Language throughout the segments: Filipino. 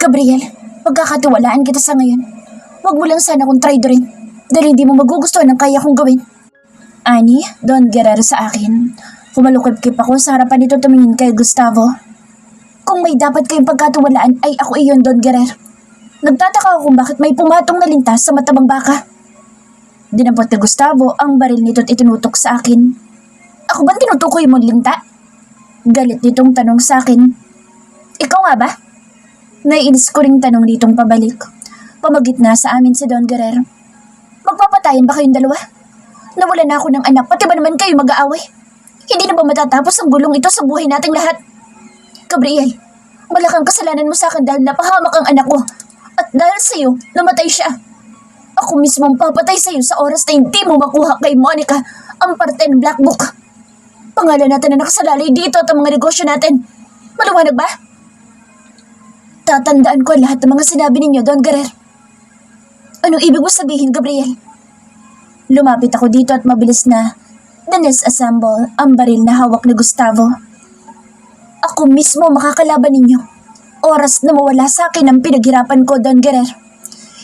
Gabriel, pagkakatiwalaan kita sa ngayon. Huwag mo lang sana akong traidorin dahil hindi mo magugustuhan ang kaya kong gawin. Ani, Don Guerrero sa akin. Kumalukip-kip ako sa harapan nito tumingin kay Gustavo. Kung may dapat kayong pagkatiwalaan ay ako iyon, Don Guerrero. Nagtataka ako kung bakit may pumatong na lintas sa matabang baka. Dinampot ni Gustavo ang baril nito at itinutok sa akin. Ako ba tinutukoy mo linta? Galit nitong tanong sa akin. Ikaw nga ba? Naiinis ko ring tanong nitong pabalik. Pamagit na sa amin si Don Guerrero. Magpapatayin ba kayong dalawa? Nawala na ako ng anak, pati ba naman kayo mag-aaway? Hindi na ba matatapos ang gulong ito sa buhay nating lahat? Gabriel, malakang kasalanan mo sa akin dahil napahamak ang anak ko. At dahil sa iyo, namatay siya. Ako mismo ang papatay sa iyo sa oras na hindi mo makuha kay Monica ang parte ng Black Book. Pangalan natin na nakasalalay dito at ang mga negosyo natin. Maliwanag ba? Tatandaan ko lahat ng mga sinabi ninyo, Don Guerrero. Anong ibig mo sabihin, Gabriel? Lumapit ako dito at mabilis na disassemble ang baril na hawak ni Gustavo. Ako mismo makakalaban ninyo. Oras na mawala sa akin ang pinaghirapan ko, Don Guerrero.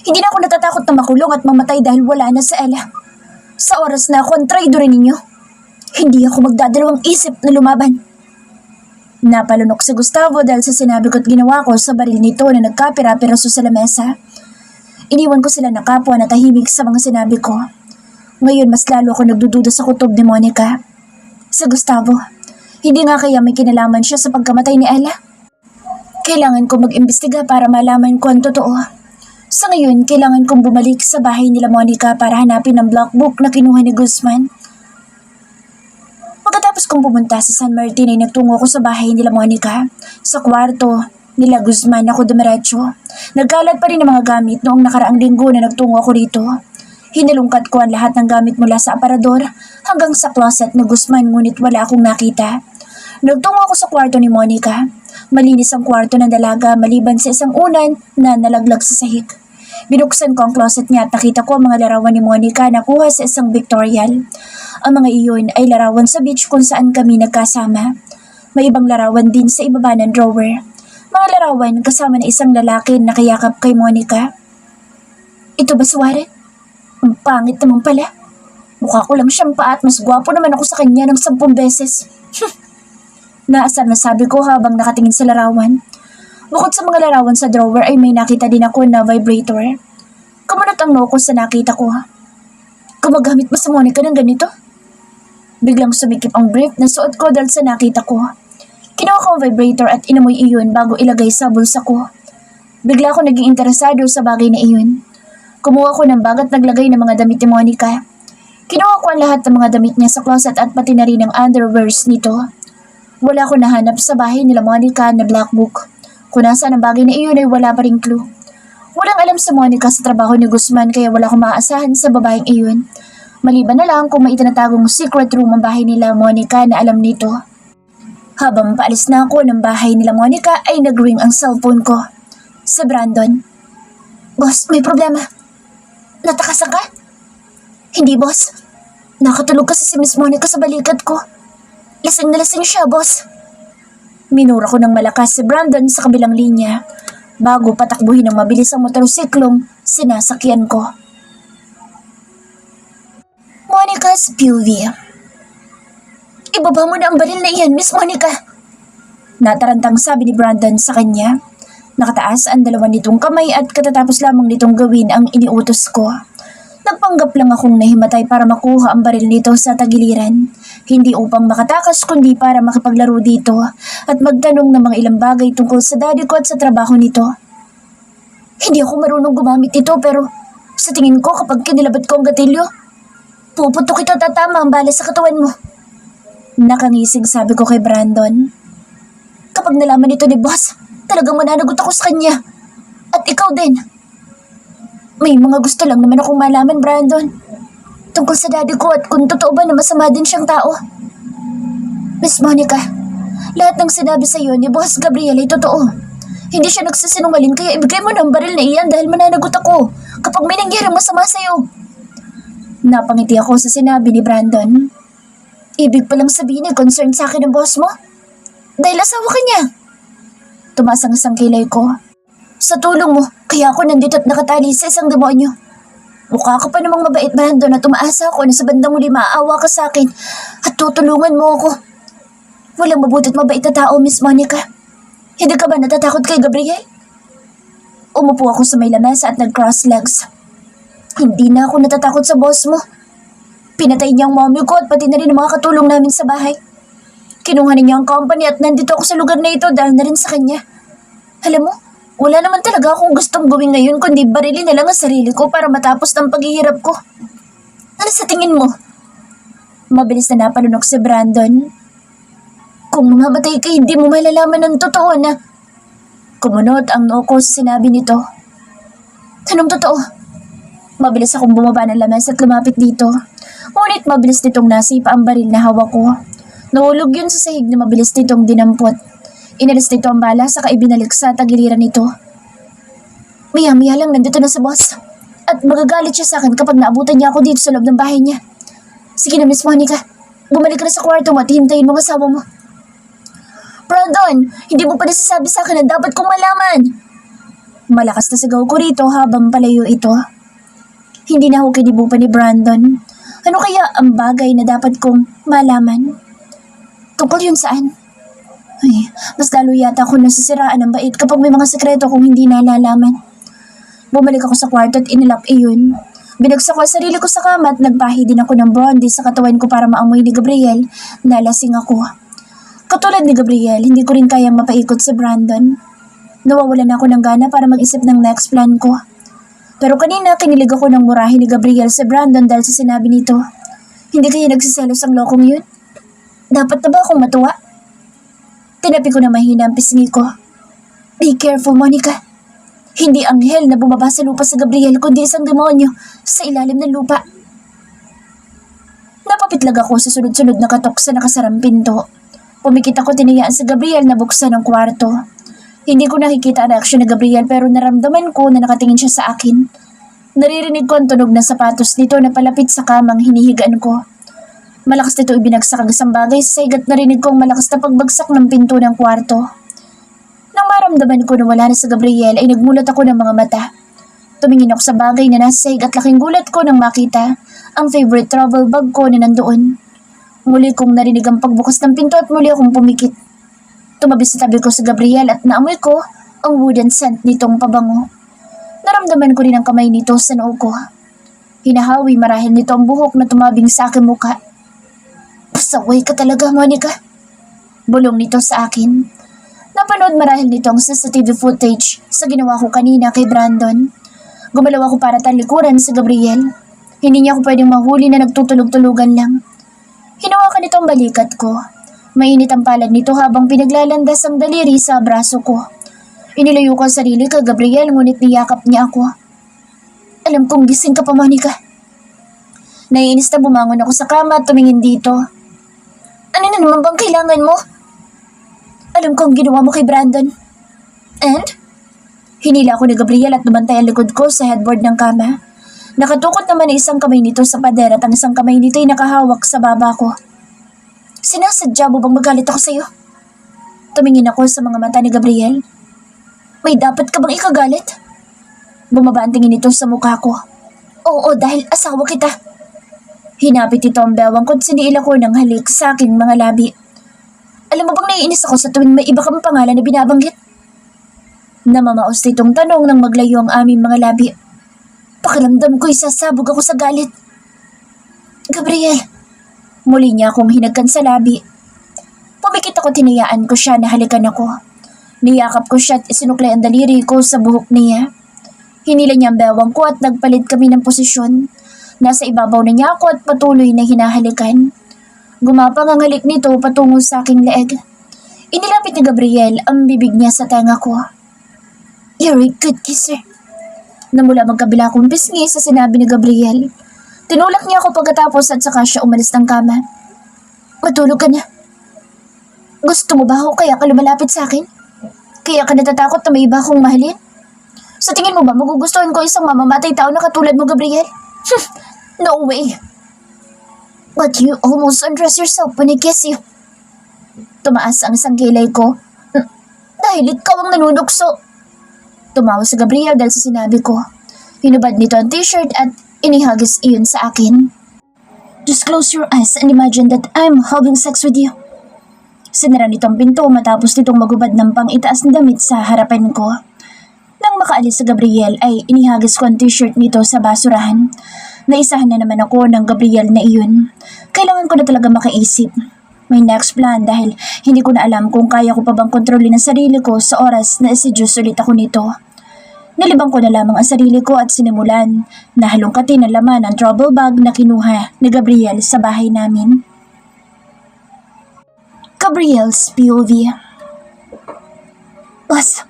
Hindi na ako natatakot na makulong at mamatay dahil wala na sa Ella. Sa oras na ako ang traidorin ninyo, hindi ako magdadalawang isip na lumaban. Napalunok si Gustavo dahil sa sinabi ko't ginawa ko sa baril nito na nagkapira-piraso sa lamesa. Iniwan ko sila na kapwa na tahimik sa mga sinabi ko. Ngayon mas lalo ako nagdududa sa kutob ni Monica. Sa Gustavo, hindi nga kaya may kinalaman siya sa pagkamatay ni Ella? Kailangan ko mag-imbestiga para malaman ko ang totoo. Sa ngayon, kailangan kong bumalik sa bahay nila Monica para hanapin ang black book na kinuha ni Guzman. Pagkatapos kong pumunta sa San Martin ay nagtungo ko sa bahay nila Monica. Sa kwarto nila Guzman ako dumiretso. Nagkalat pa rin ang mga gamit noong nakaraang linggo na nagtungo ako rito. Hinalungkat ko ang lahat ng gamit mula sa aparador hanggang sa closet ni Guzman ngunit wala akong nakita. Nagtungo ako sa kwarto ni Monica. Malinis ang kwarto ng dalaga maliban sa isang unan na nalaglag sa sahig. Binuksan ko ang closet niya at nakita ko ang mga larawan ni Monica na kuha sa isang Victorial. Ang mga iyon ay larawan sa beach kung saan kami nagkasama. May ibang larawan din sa ibaba ng drawer. Mga larawan kasama ng isang lalaki na nakayakap kay Monica. Ito ba si Warren? Ang pangit naman pala. Mukha ko lang siyang pa at mas gwapo naman ako sa kanya ng 10 beses. Naasar na sabi ko habang nakatingin sa larawan. Bukod sa mga larawan sa drawer ay may nakita din ako na vibrator. Kumunot ang noo ko sa nakita ko. Gumagamit ba sa Monica ng ganito? Biglang sumikip ang brief na suot ko dahil sa nakita ko. Kinuha ko ang vibrator at inamoy iyon bago ilagay sa bulsa ko. Bigla ako naging interesado sa bagay na iyon. Kumuha ko ng bag at naglagay ng mga damit ni Monica. Kinuha ko ang lahat ng mga damit niya sa closet at pati na rin ang underwears nito. Wala ko nahanap sa bahay nila Monica na black book. Kung nasaan ang bagay na iyon ay wala pa ring clue. Walang alam sa Monica sa trabaho ni Guzman kaya wala akong maaasahan sa babaeng iyon. Maliban na lang kung may itinatagong secret room ang bahay nila Monica na alam nito. Habang paalis na ako ng bahay nila Monica ay nag-ring ang cellphone ko. Sa Brandon. Boss, may problema. Natakasan ka? Hindi, boss. Nakatulog kasi si Miss Monica sa balikat ko. Lasing na lasing siya, boss. Minura ko ng malakas si Brandon sa kabilang linya bago patakbuhin ng mabilis ang motorsiklong sinasakyan ko. Monica's POV. Ibaba mo na ang baril na iyan, Miss Monica. Natarantang sabi ni Brandon sa kanya. Nakataas ang dalawa nitong kamay at katatapos lamang nitong gawin ang iniutos ko. Nagpanggap lang akong nahimatay para makuha ang baril nito sa tagiliran. Hindi upang makatakas kundi para makipaglaro dito at magtanong ng mga ilang bagay tungkol sa daddy ko at sa trabaho nito. Hindi ako marunong gumamit nito pero sa tingin ko kapag kinilabat ko ang gatilyo, puputok ito tatama ang bala sa katawan mo. Nakangising sabi ko kay Brandon. Kapag nalaman ito ni boss, talagang mananagot ako sa kanya. At ikaw din. May mga gusto lang naman akong malaman, Brandon. Tungkol sa daddy ko at kung totoo ba na masama din siyang tao. Miss Monica, lahat ng sinabi sa iyo ni Boss Gabriel ay totoo. Hindi siya nagsisinungaling kaya ibigay mo ng baril na iyan dahil mananagot ako kapag may nangyaring masama sa iyo. Napangiti ako sa sinabi ni Brandon. Ibig palang sabihin ay concerned sa akin ang boss mo? Dahil asawa ka niya. Tumaas ang isang kilay ko. Sa tulong mo, kaya ako nandito at nakatali sa isang demonyo. Mukha ka pa namang mabait, Brandon, at umaasa ako na sa bandang huli maaawa ka sa akin at tutulungan mo ako. Walang mabutit mabait na tao, Miss Monica. Hindi ka ba natatakot kay Gabriel? Umupo ako sa may lamesa at nag-cross legs. Hindi na ako natatakot sa boss mo. Pinatay niya ang mommy ko at pati na rin ang mga katulong namin sa bahay. Kinuha niya ang company at nandito ako sa lugar na ito dahil na rin sa kanya. Alam mo, wala naman talaga akong gustong gawin ngayon kundi barilin na lang ang sarili ko para matapos ng paghihirap ko. Ano sa tingin mo? Mabilis na napalunok si Brandon. Kung mamamatay ka, hindi mo malalaman ng totoo na... Kumunot ang noo ko sa sinabi nito. Anong totoo? Mabilis akong bumaba ng lamesa at lumapit dito. Ngunit mabilis nitong nasipa ang baril na hawak ko. Nahulog yun sa sahig na mabilis nitong dinampot. Inalis nito ang bala saka ibinalik sa tagiliran nito. Maya-maya lang nandito na sa boss. At magagalit siya sa akin kapag naabutan niya ako dito sa loob ng bahay niya. Sige na, Miss Monica. Bumalik ka na sa kwarto mo at hintayin mo ang asawa mo. Brandon, hindi mo pa nasasabi sa akin na dapat kong malaman. Malakas na sigaw ko rito habang palayo ito. Hindi na ako kinibo pa ni Brandon. Ano kaya ang bagay na dapat kong malaman? Tungkol yun saan? Ay, mas lalo yata ako nasisiraan ng bait kapag may mga sekreto kong hindi nalalaman. Bumalik ako sa kwarto at inilak iyon. Binagsak ko ang sarili ko sa kama at nagpahi din ako ng brandy sa katawan ko para maamoy ni Gabriel. Nalasing ako. Katulad ni Gabriel, hindi ko rin kayang mapaikot si Brandon. Nawawalan ako ng gana para mag-isip ng next plan ko. Pero kanina kinilig ako ng murahin ni Gabriel si Brandon dahil sa sinabi nito. Hindi kaya nagsiselos ang lokong yun? Dapat na ba akong matuwa? Tinapi ko na mahina ang pisngi ko. Be careful, Monica. Hindi anghel na bumaba sa lupa si Gabriel kundi isang demonyo sa ilalim ng lupa. Napapitlag ako sa sunod-sunod na katok sa nakasarang pinto. Pumikit ako tinayaan si Gabriel na buksan ang kwarto. Hindi ko nakikita ang reaksyon ni Gabriel pero naramdaman ko na nakatingin siya sa akin. Naririnig ko ang tunog ng sapatos nito na palapit sa kamang hinihigaan ko. Malakas nito ibinagsak ang isang bagay sa higat narinig ko ang malakas na pagbagsak ng pinto ng kwarto. Nang maramdaman ko na wala na si Gabriel ay nagmulat ako ng mga mata. Tumingin ako sa bagay na nasa sahig at laking gulat ko nang makita ang favorite travel bag ko na nandoon. Muli kong narinig ang pagbukas ng pinto at muli akong pumikit. Tumabi sa tabi ko si Gabriel at naamoy ko ang wooden scent nitong pabango. Naramdaman ko rin ang kamay nito sa noo ko. Hinahawi marahil nito ang buhok na tumabing sa aking muka. Pasaway ka talaga, Monica. Bulong nito sa akin. Napanood marahil nito ang CCTV footage sa ginawa ko kanina kay Brandon. Gumalaw ako para talikuran si Gabriel. Hindi niya ako pwedeng mahuli na nagtutulog-tulugan lang. Hinawakan nito ang balikat ko. Mainit ang palad nito habang pinaglalandas ang daliri sa braso ko. Inilayo ko ang sarili kay Gabriel ngunit niyakap niya ako. Alam kong gising ka pa, Monica. Naiinis na bumangon ako sa kama at tumingin dito. Ano na naman bang kailangan mo? Alam kong ginawa mo kay Brandon. And? Hinila ako ni Gabriel at lumantay ang likod ko sa headboard ng kama. Nakatukot naman ang isang kamay nito sa pader at ang isang kamay nito ay nakahawak sa baba ko. Sinasadya mo bang magalit ako sa'yo? Tumingin ako sa mga mata ni Gabriel. May dapat ka bang ikagalit? Bumaba ang tingin nito sa mukha ko. Oo, dahil asawa kita. Hinapit ito ang bewang ko at siniila ko ng halik sa aking mga labi. Alam mo bang naiinis ako sa tuwing may iba kang pangalan na binabanggit? Namamaos nitong tanong nang maglayo ang aming mga labi. Pakiramdam ko isasabog ako sa galit. Gabriel, muli niya akong hinagkan sa labi. Pumikit ako, tinayaan ko siya na halikan ako. Niyakap ko siya at isinuklay ang daliri ko sa buhok niya. Hinila niya ang bewang ko at nagpalit kami ng posisyon. Nasa ibabaw na niya ako at patuloy na hinahalikan. Gumapang ang halik nito patungo sa aking leeg. Inilapit ni Gabriel ang bibig niya sa tenga ko. You're a good kisser. Namula magkabila akong pisngi sa sinabi ni Gabriel. Tinulak niya ako pagkatapos at saka siya umalis ng kama. Matulog ka na. Gusto mo ba ako kaya ka lumalapit sa akin? Kaya ka natatakot na may iba akong mahalin? Sa tingin mo ba magugustuhan ko isang mamamatay tao na katulad mo, Gabriel? No way. But you almost undress yourself when I kiss you. Tumaas ang isang kilay ko. Dahil ikaw ang nanunukso. Tumawa si Gabriel dahil sa sinabi ko. Hinubad nito ang t-shirt at inihagis iyon sa akin. Just close your eyes and imagine that I'm having sex with you. Sinara nitong pinto matapos nitong magubad ng pang-itaas na damit sa harapan ko. Nang makaalis si Gabriel ay inihagis ko ang t-shirt nito sa basurahan. Naisahan na naman ako ng Gabriel na iyon. Kailangan ko na talaga makaisip. May next plan dahil hindi ko na alam kung kaya ko pa bang kontrolin ang sarili ko sa oras na isidyos ulit ako nito. Nalibang ko na lamang ang sarili ko at sinimulan na halongkatin ang laman ng trouble bag na kinuha ni Gabriel sa bahay namin. Gabriel's POV. Boss,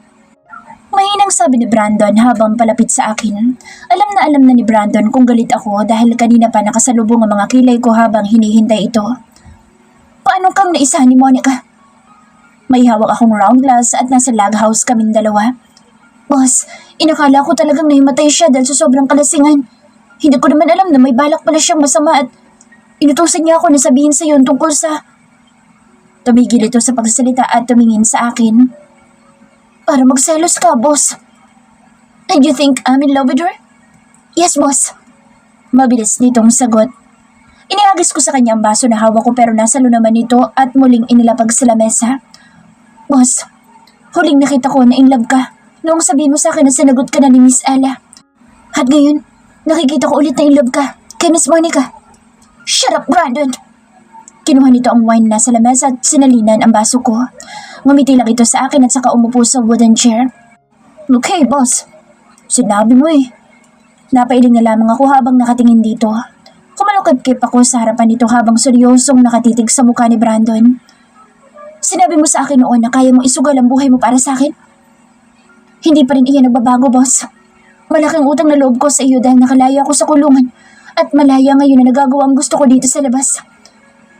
mahinang sabi ni Brandon habang palapit sa akin. Alam na ni Brandon kung galit ako dahil kanina pa nakasalubong ang mga kilay ko habang hinihintay ito. Paano kang naisahan ni Monica? May hawak akong round glass at nasa log house kaming dalawa. Boss, inakala ko talagang nahimatay siya dahil sa sobrang kalasingan. Hindi ko naman alam na may balak pala siyang masama at inutusan niya ako na sabihin sa iyo tungkol sa... Tumigil ito sa pagsasalita at tumingin sa akin. Para magselos ka, boss. And you think I'm in love with her? Yes, boss. Mabilis nitong sagot. Inihagis ko sa kanya ang baso na hawak ko pero nasalo naman ito at muling inilapag sa lamesa. Boss, huling nakita ko na in love ka noong sabihin mo sa akin na sinagot ka na ni Miss Ella. At ngayon, nakikita ko ulit na in love ka kay Miss Monica. Shut up, Brandon! Kinuha nito ang wine na sa lamesa at sinalinan ang baso ko. Ngumiti lang ito sa akin at saka umupo sa wooden chair. Okay, boss. Sinabi mo eh. Napailing na lamang ako habang nakatingin dito. Kumalukad-kip ako sa harapan nito habang seryosong nakatitig sa mukha ni Brandon. Sinabi mo sa akin noon na kaya mong isugal ang buhay mo para sa akin? Hindi pa rin iyan nagbabago, boss. Malaking utang na loob ko sa iyo dahil nakalaya ako sa kulungan at malaya ngayon na nagagawa ang gusto ko dito sa labas.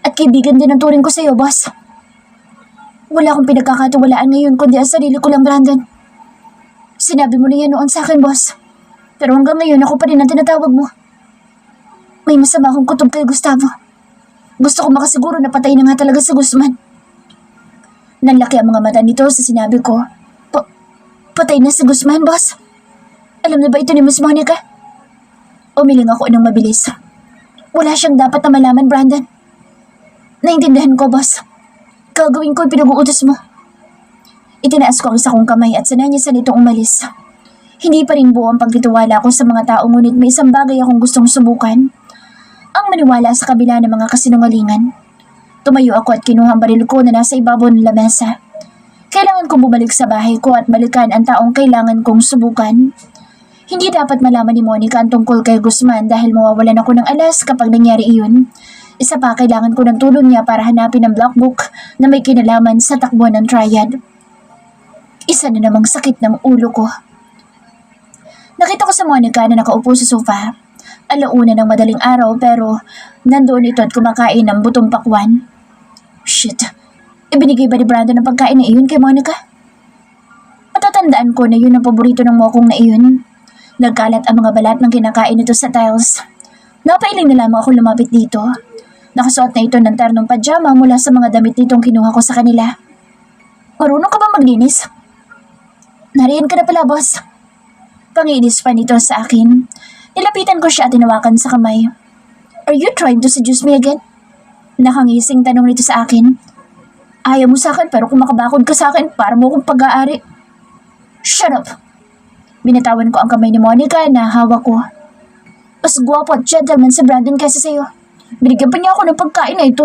At kaibigan din ang turing ko sa iyo, boss. Wala akong pinagkakatiwalaan ngayon kundi ang sarili ko lang, Brandon. Sinabi mo na yan noon sa akin, boss. Pero hanggang ngayon ako pa rin ang tinatawag mo. May masama akong kutob kay Gustavo. Gusto ko makasiguro na patay na nga talaga si Guzman. Nanlaki ang mga mata nito sa sinabi ko. Patay na si Guzman, boss? Alam na ba ito ni Miss Monica? Umiling ako ng mabilis. Wala siyang dapat na malaman, Brandon. Naintindihan ko, boss. Gagawin ko yung pinag-uutos mo. Itinaas ko ang isa kong kamay at sananyasan itong umalis. Hindi pa rin buo ang pagtitiwala ko sa mga tao ngunit may isang bagay akong gustong subukan. Ang maniwala sa kabila ng mga kasinungalingan. Tumayo ako at kinuha ang baril ko na nasa ibabaw ng lamesa. Kailangan kong bumalik sa bahay ko at balikan ang taong kailangan kong subukan. Hindi dapat malaman ni Monica ang tungkol kay Guzman dahil mawawalan ako ng alas kapag nangyari iyon. Isa pa, kailangan ko ng tulong niya para hanapin ang black book na may kinalaman sa takbo ng triad. Isa na namang sakit ng ulo ko. Nakita ko sa Monica na nakaupo sa sofa. Alauna ng madaling araw pero nandoon ito at kumakain ng butong pakwan. Shit, ibinigay ba ni Brandon ang pagkain na iyon kay Monica? Matatandaan ko na yun ang paborito ng mokong na iyon. Nagkalat ang mga balat ng kinakain nito sa tiles. Napailing na lamang ako lumapit dito. Nakasuot na ito ng ternong pajama mula sa mga damit nitong kinuha ko sa kanila. Marunong ka ba maglinis? Nariyan ka na pala, boss. Panginis pa nito sa akin. Nilapitan ko siya at tinawakan sa kamay. Are you trying to seduce me again? Nakangising tanong nito sa akin. Ayaw mo sa akin pero kung makabakod ka sa akin, para mo akong pag-aari. Shut up! Binatawan ko ang kamay ni Monica na hawak ko. Mas gwapo at gentleman si Brandon kaysa sa'yo. Binigyan pa niya ako ng pagkain na ito.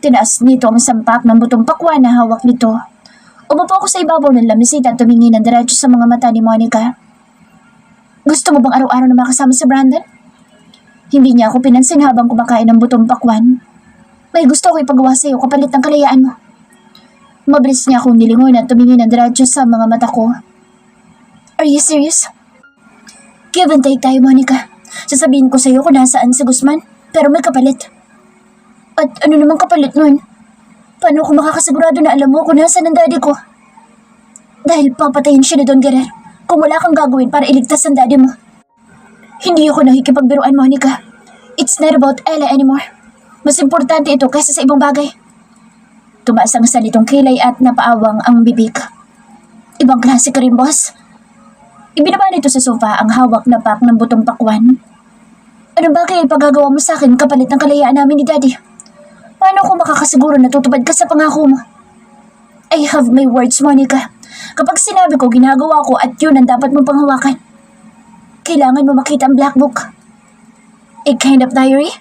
Tinaas nito ang sampak ng butong pakwan na hawak nito. Umupo ako sa ibabaw ng lamisita at tumingin ng diretso sa mga mata ni Monica. Gusto mo bang araw-araw na makasama si Brandon? Hindi niya ako pinansin habang kumakain ng butong pakwan. May gusto ko ipagawa sa iyo kapalit ng kalayaan mo. Mabilis niya akong nilingon at tumingin ng diretso sa mga mata ko. Are you serious? Give and take tayo, Monica. Sasabihin ko sa iyo kung nasaan si Guzman, pero may kapalit. At ano namang kapalit nun? Paano ko makakasigurado na alam mo kung nasaan ang daddy ko? Dahil papatayin siya ni Don Guerrer kung wala kang gagawin para iligtas ang daddy mo. Hindi ako nakikipagbiruan, Monica. It's not about Ella anymore. Mas importante ito kaysa sa ibang bagay. Tumaas ang salitong kilay at napaawang ang bibig. Ibang klase ka rin, boss. Ibinaba nito sa sofa ang hawak na pack ng butong pakwan. Ano ba kaya ipagagawa mo sa akin kapalit ng kalayaan namin ni Daddy? Paano ako makakasiguro na tutupad ka sa pangako mo? I have my words, Monica. Kapag sinabi ko, ginagawa ko at yun ang dapat mong panghawakan. Kailangan mo makita ang black book. A kind of diary?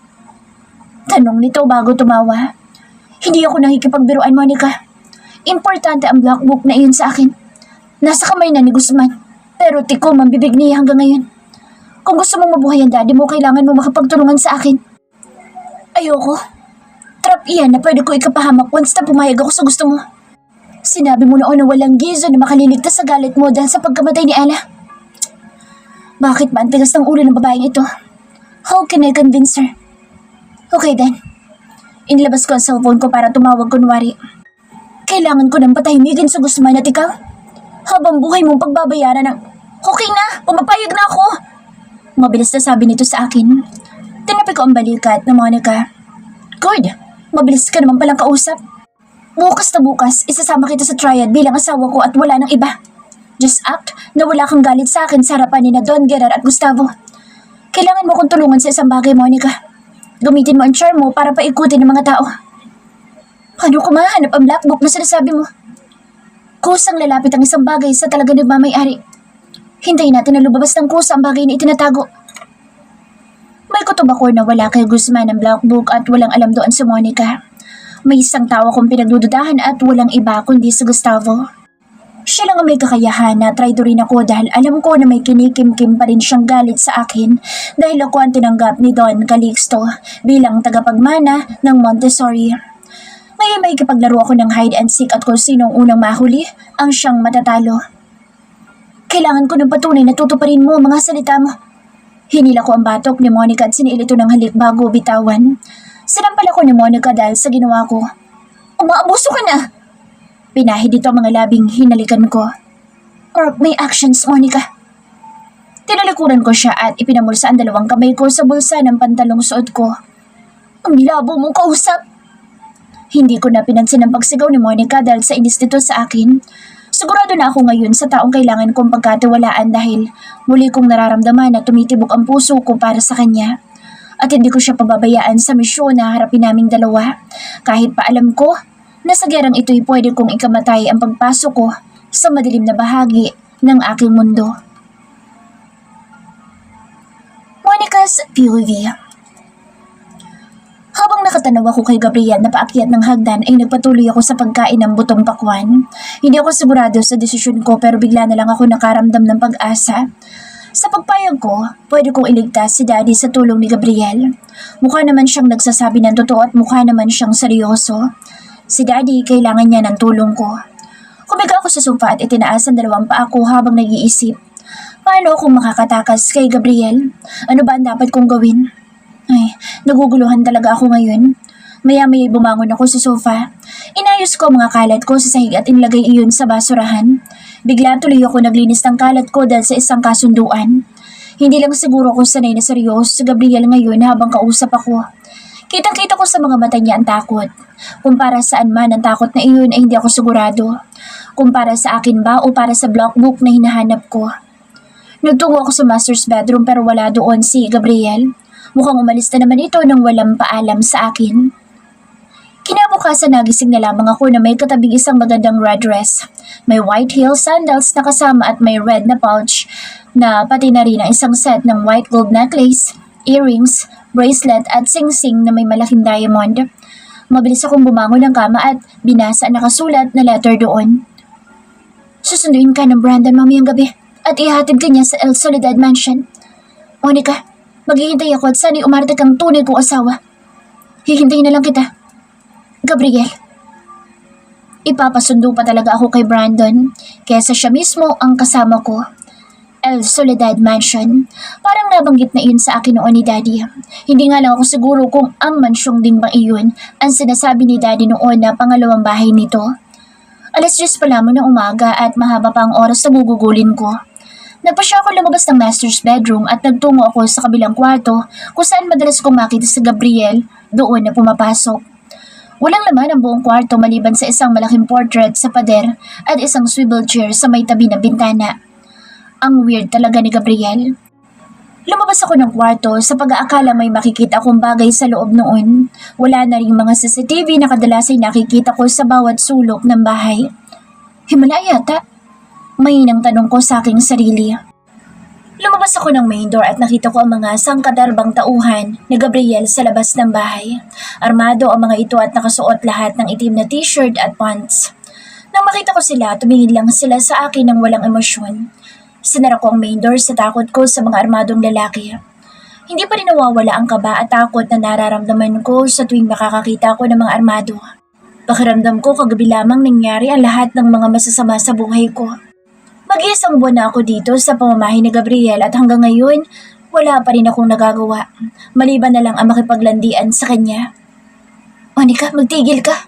Tanong nito bago tumawa. Hindi ako nakikipagbiruan, Monica. Importante ang black book na iyon sa akin. Nasa kamay na ni Guzman, pero tikom ang bibig niya hanggang ngayon. Kung gusto mong mabuhay ang daddy mo, kailangan mo makapagtulungan sa akin. Ayoko. Trap iyan na pwede ko ikapahamak once na pumayag ako sa gusto mo. Sinabi mo noon na walang gizo na makaliligtas sa galit mo dahil sa pagkamatay ni Ella. Bakit ba ang tigas ng ulo ng babaeng ito? How can I convince her? Okay then. Inilabas ko ang cellphone ko para tumawag kunwari. Kailangan ko ng patahimikin sa Guzman at ikaw. Habang buhay mong pagbabayaran ng... Okay na! Pumapayag na ako! Mabilis na sabi nito sa akin. Tinapi ko ang balikat na Monica. Good! Mabilis ka naman palang kausap. Bukas na bukas, isasama kita sa triad bilang asawa ko at wala nang iba. Just act na wala kang galit sa akin sa harapan ni na Don Gerard at Gustavo. Kailangan mo kong tulungan sa isang bagay, Monica. Gamitin mo ang charm mo para paikutin ng mga tao. Paano ko mahanap ang black book na sinasabi mo? Kusang lalapit ang isang bagay sa talaga nagmamayari. Hintayin natin na lumabas ng kusa ang bagay na itinatago. May kutob ako na wala kay Guzman ang black book at walang alam doon si Monica. May isang tao akong pinagdududahan at walang iba kundi si Gustavo. Siya lang ang may kakayahan na traidorin ako dahil alam ko na may kinikim-kim pa rin siyang galit sa akin dahil ako ang tinanggap ni Don Calixto bilang tagapagmana ng Montessori. Ngayon may ikipaglaro ako ng hide and seek at kung sinong unang mahuli ang siyang matatalo. Kailangan ko ng patunay na tutuparin mo mga salita mo. Hinila ko ang batok ni Monica at siniil ito ng halik bago bitawan. Sinampal ako ni Monica dahil sa ginawa ko. Umaabuso ka na! Pinahid ito ang mga labing hinalikan ko. Or may actions, Monica. Tinalikuran ko siya at ipinamulsa ang dalawang kamay ko sa bulsa ng pantalong suot ko. Ang labo mong kausap! Hindi ko na pinansin ang pagsigaw ni Monica dahil sa inis nito sa akin. Sigurado na ako ngayon sa taong kailangan kong pagkatiwalaan dahil muli kong nararamdaman na tumitibok ang puso ko para sa kanya. At hindi ko siya pababayaan sa misyon na harapin naming dalawa. Kahit pa alam ko na sa gerang ito'y pwede kong ikamatay ang pagpasok ko sa madilim na bahagi ng aking mundo. Monica's POV. Habang nakatanaw ako kay Gabriel na paakyat ng hagdan ay nagpatuloy ako sa pagkain ng butong pakwan. Hindi ako sigurado sa desisyon ko pero bigla na lang ako nakaramdam ng pag-asa. Sa pagpayag ko, pwede kong iligtas si Daddy sa tulong ni Gabriel. Mukha naman siyang nagsasabi ng totoo at mukha naman siyang seryoso. Si Daddy, kailangan niya ng tulong ko. Kumiga ako sa sofa at itinaas ang dalawang paa ko habang nag-iisip. Paano ako makakatakas kay Gabriel? Ano ba ang dapat kong gawin? Ay, naguguluhan talaga ako ngayon. Maya-maya bumangon ako sa sofa. Inayos ko ang mga kalat ko sa sahig at inilagay iyon sa basurahan. Bigla tuloy ako naglinis ng kalat ko dahil sa isang kasunduan. Hindi lang siguro ako sanay na seryoso si Gabriel ngayon habang kausap ako. Kitang-kita ko sa mga mata niya ang takot. Kung para saan man ang takot na iyon ay hindi ako sigurado. Kung para sa akin ba o para sa block book na hinahanap ko. Nagtungo ako sa master's bedroom pero wala doon si Gabriel. Mukhang umalis na naman ito nang walang paalam sa akin. Kinabukasan nagising na lamang ako na may katabing isang magandang red dress. May white heel sandals na kasama at may red na pouch na pati na rin ang isang set ng white gold necklace, earrings, bracelet at sing-sing na may malaking diamond. Mabilis akong bumangon ng kama at binasa ang nakasulat na letter doon. Susunduin ka ng Brandon mamayang gabi at ihatid ka niya sa El Soledad Mansion. Monica, maghihintay ako at sana'y umarte kang tunay kong asawa. Hihintayin na lang kita. Gabriel. Ipapasundo pa talaga ako kay Brandon kesa siya mismo ang kasama ko. El Soledad Mansion. Parang nabanggit na iyon sa akin noon ni Daddy. Hindi nga lang ako siguro kung ang mansyong din ba iyon ang sinasabi ni Daddy noon na pangalawang bahay nito. 10:00 pa lamang ng umaga at mahaba pa ang oras na gugugulin ko. Nagpasya ako lumabas ng master's bedroom at nagtungo ako sa kabilang kwarto kung saan madalas kong makita si Gabriel doon na pumapasok. Walang laman ang buong kwarto maliban sa isang malaking portrait sa pader at isang swivel chair sa may tabi ng bintana. Ang weird talaga ni Gabriel. Lumabas ako ng kwarto sa pag-aakala may makikita akong bagay sa loob noon. Wala na rin mga CCTV na kadalas ay nakikita ko sa bawat sulok ng bahay. Himala yata? Mahinang tanong ko sa aking sarili. Lumabas ako ng main door at nakita ko ang mga sangkadarbang tauhan ni Gabriel sa labas ng bahay. Armado ang mga ito at nakasuot lahat ng itim na t-shirt at pants. Nang makita ko sila, tumingin lang sila sa akin ng walang emosyon. Sinara ko ang main door sa takot ko sa mga armadong lalaki. Hindi pa rin nawawala ang kaba at takot na nararamdaman ko sa tuwing makakakita ko ng mga armado. Pakiramdam ko kagabi lamang nangyari ang lahat ng mga masasama sa buhay ko. Mag-iisang buwan na ako dito sa pamamahay ni Gabriel at hanggang ngayon, wala pa rin akong nagagawa. Maliban na lang ang makipaglandian sa kanya. Monica, magtigil ka.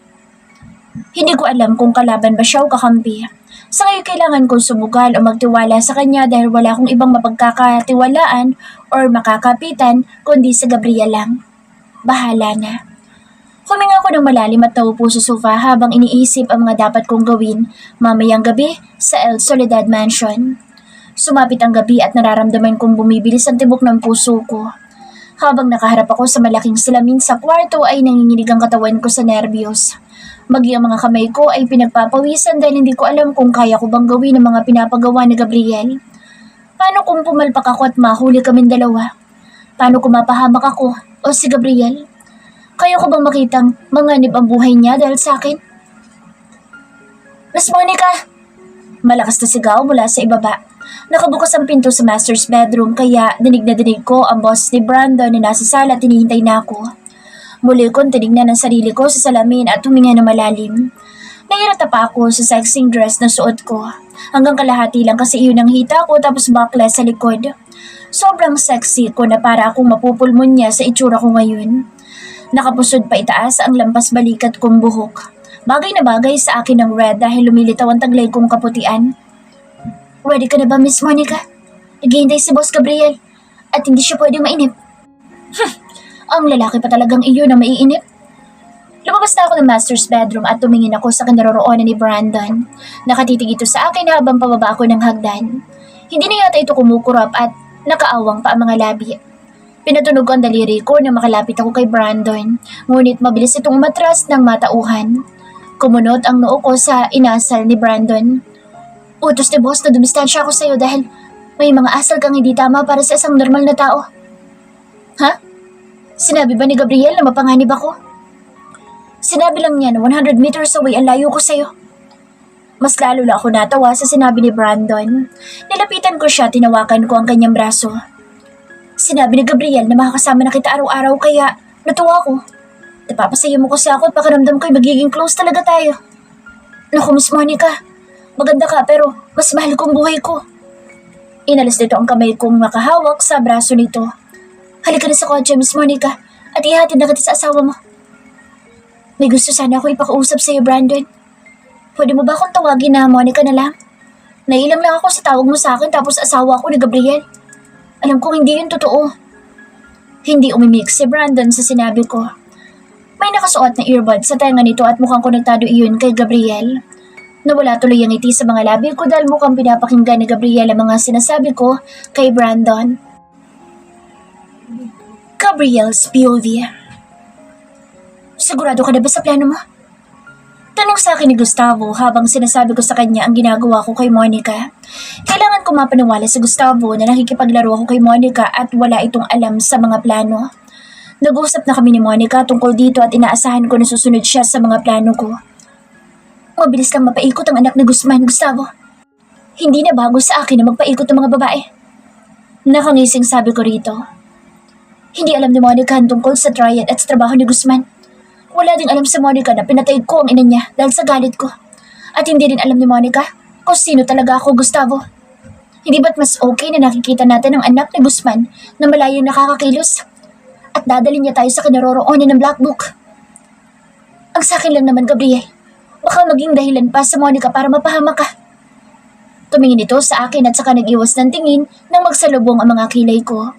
Hindi ko alam kung kalaban ba siya o kakampi. Sa ngayon kailangan kong sumugal o magtiwala sa kanya dahil wala akong ibang mapagkakatiwalaan or makakapitan kundi si Gabriel lang. Bahala na. Huminga ako ng malalim at naupo sa sofa habang iniisip ang mga dapat kong gawin mamayang gabi sa El Soledad Mansion. Sumapit ang gabi at nararamdaman kong bumibilis ang tibok ng puso ko. Habang nakaharap ako sa malaking salamin sa kwarto ay nanginginig ang katawan ko sa nerbiyos. Maging ang mga kamay ko ay pinagpapawisan dahil hindi ko alam kung kaya ko bang gawin ang mga pinapagawa ni Gabriel. Paano kung pumalpak ako at mahuli kaming dalawa? Paano kung mapahamak ako o si Gabriel? Kaya ko bang makitang manganib ang buhay niya dahil sa akin? Miss Monica! Malakas na sigaw mula sa ibaba. Nakabukas ang pinto sa master's bedroom kaya dinig na dinig ko ang boss ni Brandon na nasa sala at hinihintay na ako. Muli kong tinignan ang sarili ko sa salamin at huminga ng malalim. Nahirata pa ako sa sexing dress na suot ko. Hanggang kalahati lang kasi iyon ang hita ko tapos backless sa likod. Sobrang sexy ko na para akong mapupulmon niya sa itsura ko ngayon. Nakapusod pa itaas ang lampas balikat kong buhok. Bagay na bagay sa akin ng red dahil lumilitaw ang taglay kong kaputian. Ready ka na ba, Miss Monica? Naghihintay si Boss Gabriel at hindi siya pwedeng mainip. Ang lalaki pa talagang iyon na maiinip. Lumabas na ako ng master's bedroom at tumingin ako sa kinaroroonan ni Brandon. Nakatitig ito sa akin habang pababa ako ng hagdan. Hindi na yata ito kumukurap at nakaawang pa ang mga labi. Pinatunog ko ang daliri ko na makalapit ako kay Brandon, ngunit mabilis itong umatras ng matauhan. Kumunot ang noo ko sa inasal ni Brandon. Utos ni boss na dumistansya ako sa'yo dahil may mga asal kang hindi tama para sa isang normal na tao. Ha? Sinabi ba ni Gabriel na mapanganib ako? Sinabi lang niya na 100 meters away ang layo ko sa'yo. Mas lalo lang ako natawa sa sinabi ni Brandon. Nilapitan ko siya, tinawakan ko ang kanyang braso. Sinabi ni Gabriel na makakasama na kita araw-araw kaya natuwa ko. Napapasaya mo kasi ako at pakiramdam ko'y magiging close talaga tayo. Naku, Miss Monica, maganda ka pero mas mahal kong buhay ko. Inalis nito ang kamay kong makahawak sa braso nito. Halika na sa kotse, Miss Monica, at ihatid na kita sa asawa mo. May gusto sana ako ipakausap sa iyo, Brandon. Pwede mo ba akong tawagin na Monica na lang? Nailang lang ako sa tawag mo sa akin tapos asawa ako ni Gabriel. Alam kong hindi yun totoo. Hindi umimik si Brandon sa sinabi ko. May nakasuot na earbud sa tenga nito at mukhang konektado iyon kay Gabriel. Nawala tuloy ang ngiti sa mga labi ko dahil mukhang pinapakinggan ni Gabriel ang mga sinasabi ko kay Brandon. Gabriel's POV. Sigurado ka na ba sa plano mo? Tanong sa akin ni Gustavo habang sinasabi ko sa kanya ang ginagawa ko kay Monica. Kailangan ko mapaniwala sa Gustavo na nakikipaglaro ako kay Monica at wala itong alam sa mga plano. Nag-usap na kami ni Monica tungkol dito at inaasahan ko na susunod siya sa mga plano ko. Mabilis lang mapaikot ang anak ni Guzman, Gustavo. Hindi na bago sa akin na magpaikot ang mga babae. Nakangising sabi ko rito. Hindi alam ni Monica tungkol sa triad at sa trabaho ni Guzman. Wala ding alam sa Monica na pinatay ko ang ina niya dahil sa galit ko. At hindi rin alam ni Monica kung sino talaga ako, Gustavo. Hindi ba't mas okay na nakikita natin ang anak ni Guzman na malayong nakakakilos? At dadalhin niya tayo sa kinaroroonan ng Black Book. Ang sakin lang naman, Gabriel, baka maging dahilan pa sa Monica para mapahamak ka. Tumingin ito sa akin at saka nag-iwas ng tingin nang magsalubong ang mga kilay ko.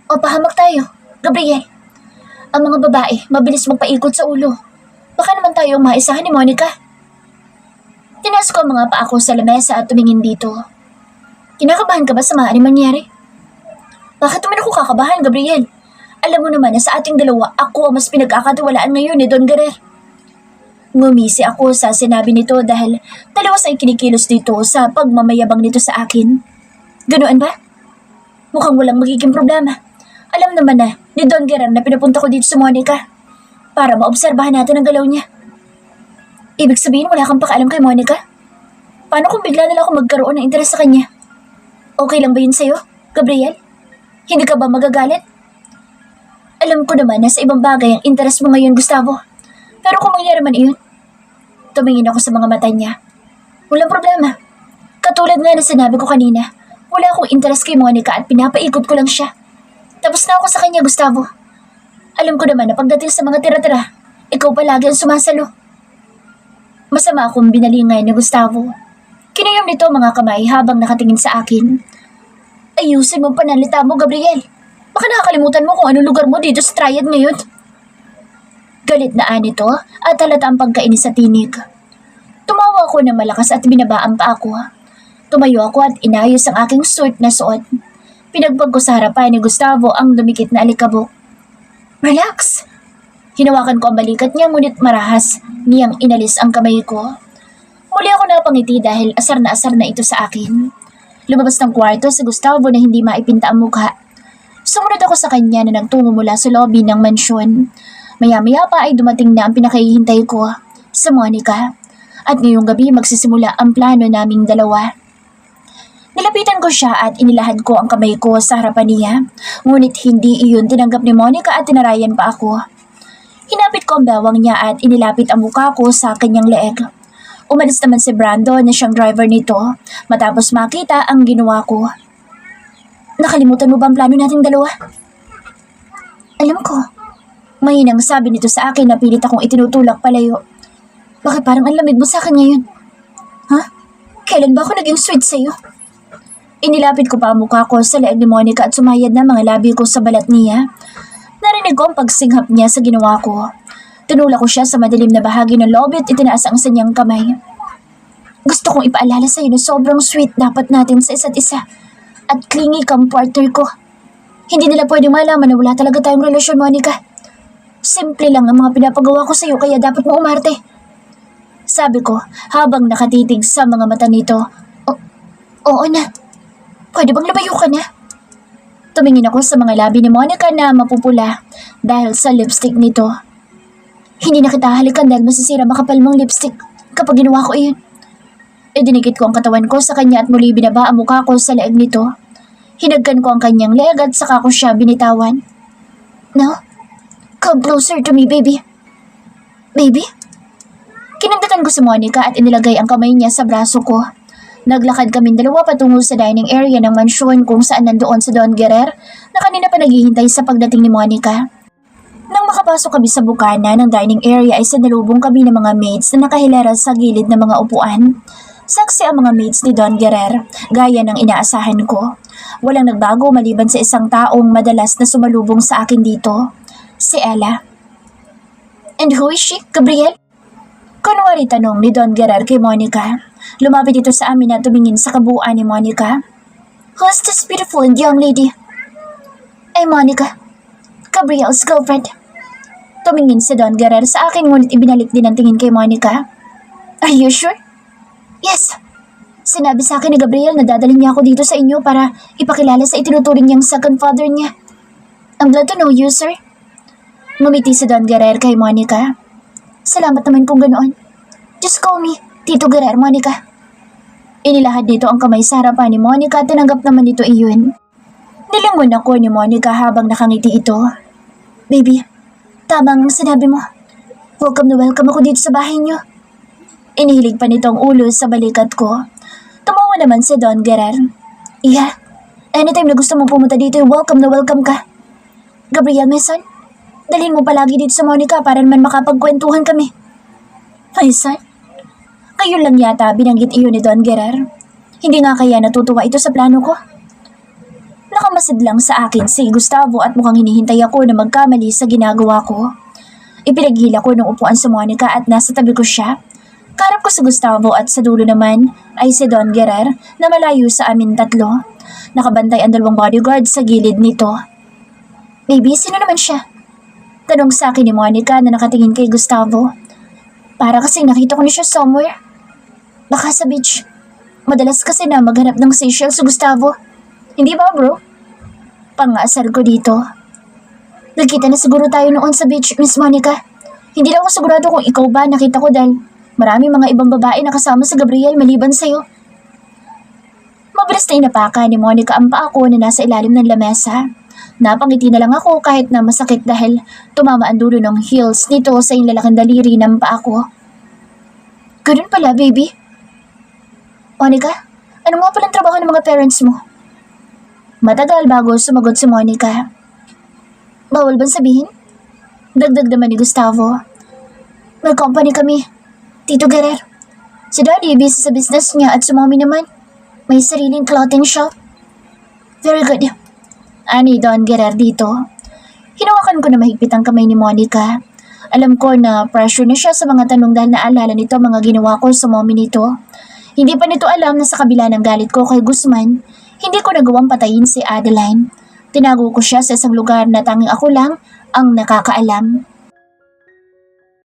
O pahamak tayo, Gabriel. Ang mga babae, mabilis magpaikot sa ulo. Baka naman tayo ang maisahan ni Monica. Tinaas ko ang mga paa ko sa lamesa at tumingin dito. Kinakabahan ka ba sa maaaring mangyari? Bakit naman ako kakabahan, Gabriel? Alam mo naman na sa ating dalawa, ako ang mas pinagkakatiwalaan ngayon ni Don Guerrer. Ngumisi ako sa sinabi nito dahil dalawas ay kinikilos dito sa pagmamayabang nito sa akin. Ganoon ba? Mukhang walang magiging problema. Alam naman na ni Don Guerrer na pinapunta ko dito sa Monica para maobserbahan natin ang galaw niya. Ibig sabihin wala kang pakaalam kay Monica? Paano kung bigla na lang ako magkaroon ng interes sa kanya? Okay lang ba yun sa'yo, Gabriel? Hindi ka ba magagalit? Alam ko naman na sa ibang bagay ang interes mo ngayon, Gustavo. Pero kung mangyari man iyon, tumingin ako sa mga mata niya. Walang problema. Katulad nga na sinabi ko kanina, wala akong interes kay Monica at pinapaikot ko lang siya. Tapos na ako sa kanya, Gustavo. Alam ko naman na pagdating sa mga tira-tira, ikaw palagi ang sumasalo. Masama akong binalingay ni Gustavo. Kinayom nito mga kamay habang nakatingin sa akin. Ayusin mo panalita mo, Gabriel. Baka nakakalimutan mo kung anong lugar mo dito sa Triad ngayon. Galit na nito at halata ang pagkainis sa tinig. Tumawa ako ng malakas at binabaan pa ako. Tumayo ako at inayos ang aking suit na suot. Pinagbag ko sa harapan ni Gustavo ang dumikit na alikabok. Relax! Hinawakan ko ang balikat niya ngunit marahas niyang inalis ang kamay ko. Muli ako napangiti dahil asar na ito sa akin. Lumabas ng kwarto si Gustavo na hindi maipinta ang mukha. Sumunod ako sa kanya na nagtungo mula sa lobby ng mansyon. Maya-maya pa ay dumating na ang pinakahihintay ko, sa Monica. At ngayong gabi magsisimula ang plano naming dalawa. Nilapitan ko siya at inilahad ko ang kamay ko sa harapan niya. Ngunit hindi iyon tinanggap ni Monica at tinarayan pa ako. Hinapit ko ang bawang niya at inilapit ang mukha ko sa kanyang leeg. Umalis naman si Brando na siyang driver nito matapos makita ang ginawa ko. Nakalimutan mo ba ang plano nating dalawa? Alam ko. Mahinang sabi nito sa akin na pilit akong itinutulak palayo. Bakit parang ang lamig mo sa akin ngayon? Ha? Kailan ba ako naging sweet sa'yo? Inilapit ko pa ang mukha ko sa leeg ni Monica at sumayad na mga labi ko sa balat niya. Narinig ko ang pagsinghap niya sa ginawa ko. Tinulak ko siya sa madilim na bahagi ng lobby at itinaas ang sanyang kamay. Gusto kong ipaalala sa'yo na sobrang sweet dapat natin sa isa't isa. At clingy kang partner ko. Hindi nila pwedeng malaman na wala talaga tayong relasyon, Monica. Simple lang ang mga pinapagawa ko sa'yo kaya dapat mo umarte. Sabi ko habang nakatitig sa mga mata nito. Oo na. Pwede bang lumayo ka na? Tumingin ako sa mga labi ni Monica na mapupula dahil sa lipstick nito. Hindi na kita halikan dahil masisira makapal mong lipstick kapag ginawa ko iyon. Dinikit ko ang katawan ko sa kanya at muli binaba ang mukha ko sa leeg nito. Hinagkan ko ang kanyang leeg at saka ko siya binitawan. No? Come closer to me, baby. Baby? Kinandatan ko si Monica at inilagay ang kamay niya sa braso ko. Naglakad kaming dalawa patungo sa dining area ng mansyon kung saan nandoon si Don Guerrer na kanina pa naghihintay sa pagdating ni Monica. Nang makapasok kami sa bukana ng dining area ay sinalubong kami ng mga maids na nakahilera sa gilid ng mga upuan. Saksi ang mga maids ni Don Guerrer, gaya ng inaasahan ko. Walang nagbago maliban sa isang taong madalas na sumalubong sa akin dito, si Ella. And who is she, Gabriel? Kunwari tanong ni Don Guerrer kay Monica. Lumapit ito sa amin at tumingin sa kabuuan ni Monica. Who's this beautiful and young lady? Ay, Monica. Gabriel's girlfriend. Tumingin si Don Guerrer sa akin ngunit ibinalik din ang tingin kay Monica. Are you sure? Yes. Sinabi sa akin ni Gabriel na dadalhin niya ako dito sa inyo para ipakilala sa itinuturing niyang second father niya. I'm glad to know you, sir. Ngumiti si Don Guerrer kay Monica. Salamat naman kung ganoon. Just call me Tito Guerrer, Monica. Inilahad nito ang kamay sa harapan ni Monica at tinanggap naman nito iyon. Nilingon ako ni Monica habang nakangiti ito. Baby, tama ang sinabi mo. Welcome na welcome ako dito sa bahay niyo. Inihilig pa nito ang ulo sa balikat ko. Tumawa naman si Don Guerrer. Yeah, anytime na gusto mong pumunta dito, welcome na welcome ka. Gabriel, my son, dalhin mo palagi dito sa Monica para naman makapagkwentuhan kami. My son? Ngayon lang yata binanggit iyon ni Don Guerrer. Hindi nga kaya natutuwa ito sa plano ko. Nakamasid lang sa akin si Gustavo at mukhang hinihintay ako na magkamali sa ginagawa ko. Ipinaghila ko ng upuan sa Monica at nasa tabi ko siya. Karap ko si Gustavo at sa dulo naman ay si Don Guerrer na malayo sa amin tatlo. Nakabantay ang dalawang bodyguard sa gilid nito. Baby, sino naman siya? Tanong sa akin ni Monica na nakatingin kay Gustavo. Para kasi nakita ko na siya somewhere. Baka sa beach. Madalas kasi na maghanap ng Seychelles si Gustavo. Hindi ba bro? Pangasar ko dito. Nagkita na siguro tayo noon sa beach, Miss Monica. Hindi lang ako sigurado kung ikaw ba nakita ko dahil marami mga ibang babae na kasama sa Gabriel maliban sa'yo. Mabilis na inapaka ni Monica ang paa ko na nasa ilalim ng lamesa. Napangiti na lang ako kahit na masakit dahil tumama ang dulo ng heels nito sa inlalaking daliri ng paa ko. Ganun pala, baby. Monica, ano nga palang trabaho ng mga parents mo? Matagal bago sumagot si Monica. Bawal bang sabihin? Dagdag naman ni Gustavo. May company kami, Tito Guerrer. Si Daddy busy sa business niya at si Mommy naman may sariling clothing shop. Very good. Ani Don Guerrer dito. Hinawakan ko na mahigpit ang kamay ni Monica. Alam ko na pressure na siya sa mga tanong dahil naalala nito ang mga ginawa ko sa mommy nito. Hindi pa nito alam na sa kabila ng galit ko kay Guzman, hindi ko nagawang patayin si Adeline. Tinago ko siya sa isang lugar na tanging ako lang ang nakakaalam.